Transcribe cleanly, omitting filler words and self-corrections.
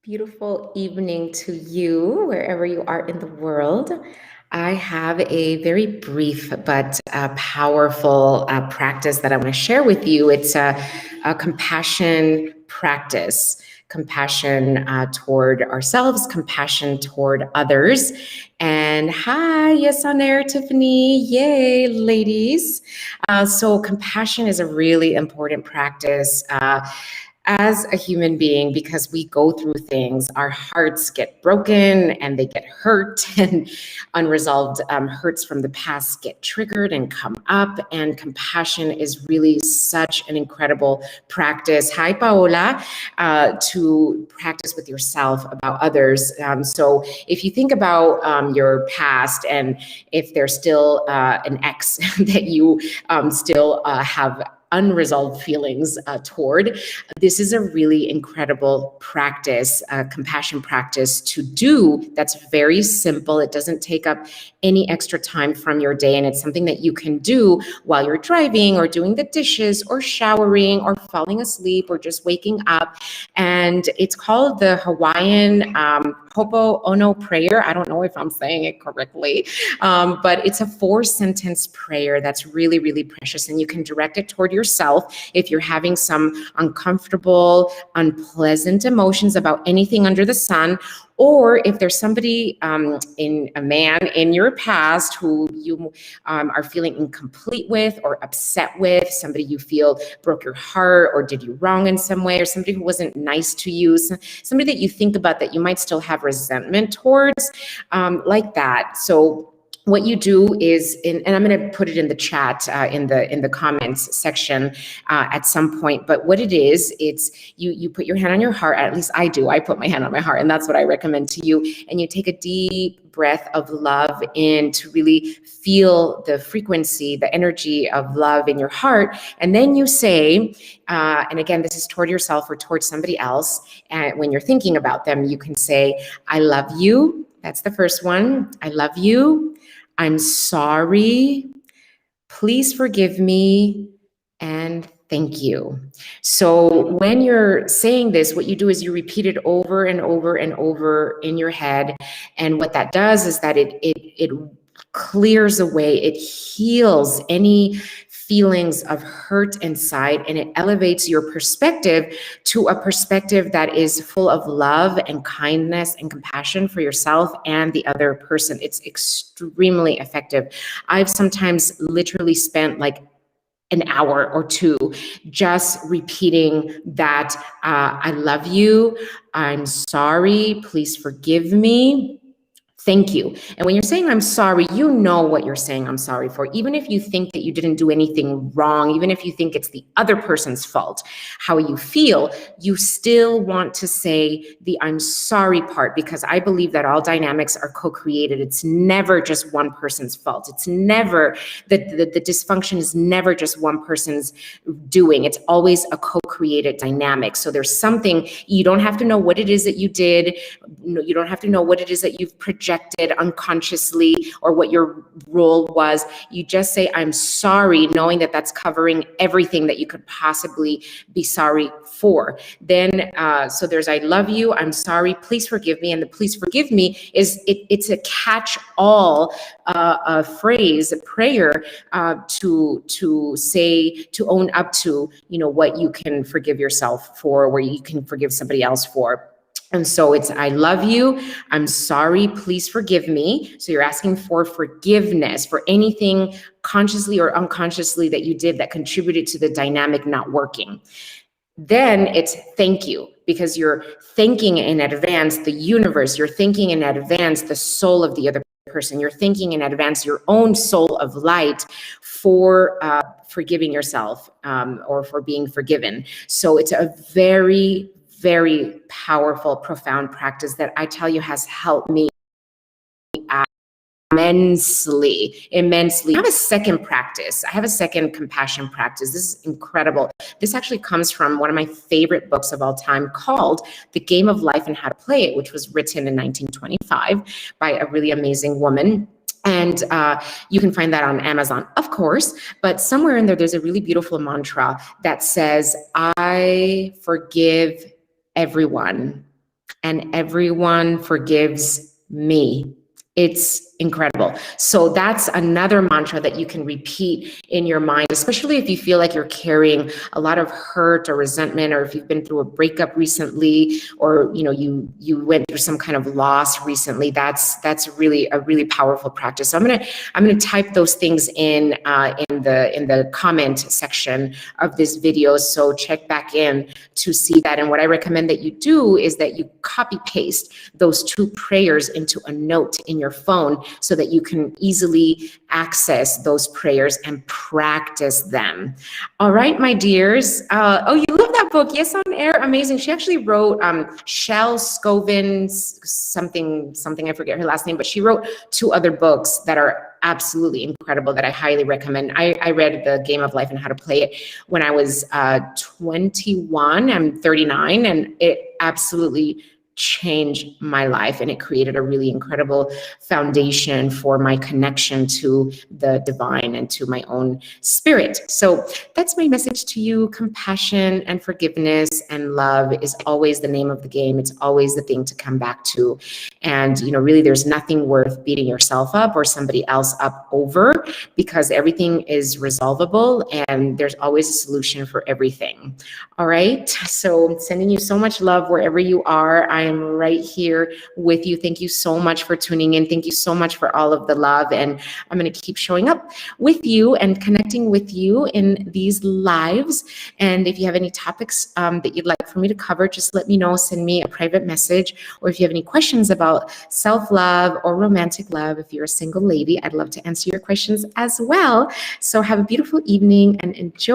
Beautiful evening to you, wherever you are in the world. I have a very brief but powerful practice that I want to share with you. It's a compassion practice, compassion toward ourselves, compassion toward others. And hi, yes, on air, Tiffany. Yay, ladies. So compassion is a really important practice. As a human being, because we go through things, our hearts get broken and they get hurt, and unresolved hurts from the past get triggered and come up. And compassion is really such an incredible practice. Hi, Paola, to practice with yourself about others. So if you think about your past, and if there's still an ex that you still have unresolved feelings toward, this is a really incredible practice, compassion practice to do. That's very simple. It doesn't take up any extra time from your day, and it's something that you can do while you're driving or doing the dishes or showering or falling asleep or just waking up. And it's called the Hawaiian Ho'oponopono prayer. I don't know if I'm saying it correctly, but it's a 4-sentence prayer that's really, really precious, and you can direct it toward yourself if you're having some uncomfortable, unpleasant emotions about anything under the sun, or if there's somebody in a man in your past who you are feeling incomplete with or upset with, somebody you feel broke your heart or did you wrong in some way, or somebody who wasn't nice to you, somebody that you think about that you might still have resentment towards, like that. So what you do is, and I'm going to put it in the chat, in the comments section at some point. But what it is, it's you put your hand on your heart. At least I do. I put my hand on my heart, and that's what I recommend to you. And you take a deep breath of love in to really feel the frequency, the energy of love in your heart. And then you say, and again, this is toward yourself or toward somebody else. And when you're thinking about them, you can say, "I love you." That's the first one. I love you. I'm sorry, please forgive me, and thank you. So when you're saying this, what you do is you repeat it over and over and over in your head. And what that does is that it clears away, it heals any feelings of hurt inside, and it elevates your perspective to a perspective that is full of love and kindness and compassion for yourself and the other person. It's extremely effective. I've sometimes literally spent like an hour or two just repeating that, I love you, I'm sorry, please forgive me, thank you. And when you're saying I'm sorry, you know what you're saying I'm sorry for. Even if you think that you didn't do anything wrong, even if you think it's the other person's fault, how you feel, you still want to say the I'm sorry part, because I believe that all dynamics are co-created. It's never just one person's fault. It's never, the dysfunction is never just one person's doing. It's always a co-created dynamic. So there's something, you don't have to know what it is that you did. You don't have to know what it is that you've projected unconsciously or what your role was. You just say, I'm sorry, knowing that that's covering everything that you could possibly be sorry for. Then, so there's, I love you, I'm sorry, please forgive me. And the please forgive me is, it's a catch-all a phrase, a prayer to say, to own up to, what you can forgive yourself for, where you can forgive somebody else for. And so it's, I love you, I'm sorry, please forgive me. So you're asking for forgiveness for anything consciously or unconsciously that you did that contributed to the dynamic not working. Then it's thank you, because you're thanking in advance the universe, you're thanking in advance the soul of the other person, you're thanking in advance your own soul of light for forgiving yourself, or for being forgiven. So it's a very, very powerful, profound practice that I tell you has helped me immensely. I have a second practice. I have a second compassion practice. This is incredible. This actually comes from one of my favorite books of all time called The Game of Life and How to Play It, which was written in 1925 by a really amazing woman. And you can find that on Amazon, of course, but somewhere in there, there's a really beautiful mantra that says, I forgive everyone. and everyone forgives me. It's incredible. So that's another mantra that you can repeat in your mind, especially if you feel like you're carrying a lot of hurt or resentment, or if you've been through a breakup recently, or you went through some kind of loss recently. That's really a really powerful practice. So I'm gonna type those things in the comment section of this video. So check back in to see that. And what I recommend that you do is that you copy paste those two prayers into a note in your phone so that you can easily access those prayers and practice them. All right, my dears. Oh, you love that book. Yes, on Air. Amazing. She actually wrote Shel Scovin's something, I forget her last name, but she wrote 2 other books that are absolutely incredible that I highly recommend. I read The Game of Life and How to Play It when I was 21. I'm 39, and it absolutely changed my life, and it created a really incredible foundation for my connection to the divine and to my own spirit. So that's my message to you. Compassion and forgiveness and love is always the name of the game. It's always the thing to come back to. And really, there's nothing worth beating yourself up or somebody else up over, because everything is resolvable and there's always a solution for everything. All right, so sending you so much love wherever you are. I am right here with you. Thank you so much for tuning in. Thank you so much for all of the love. And I'm going to keep showing up with you and connecting with you in these lives. And if you have any topics that you'd like for me to cover, just let me know. Send me a private message. Or if you have any questions about self-love or romantic love, if you're a single lady, I'd love to answer your questions as well. So have a beautiful evening and enjoy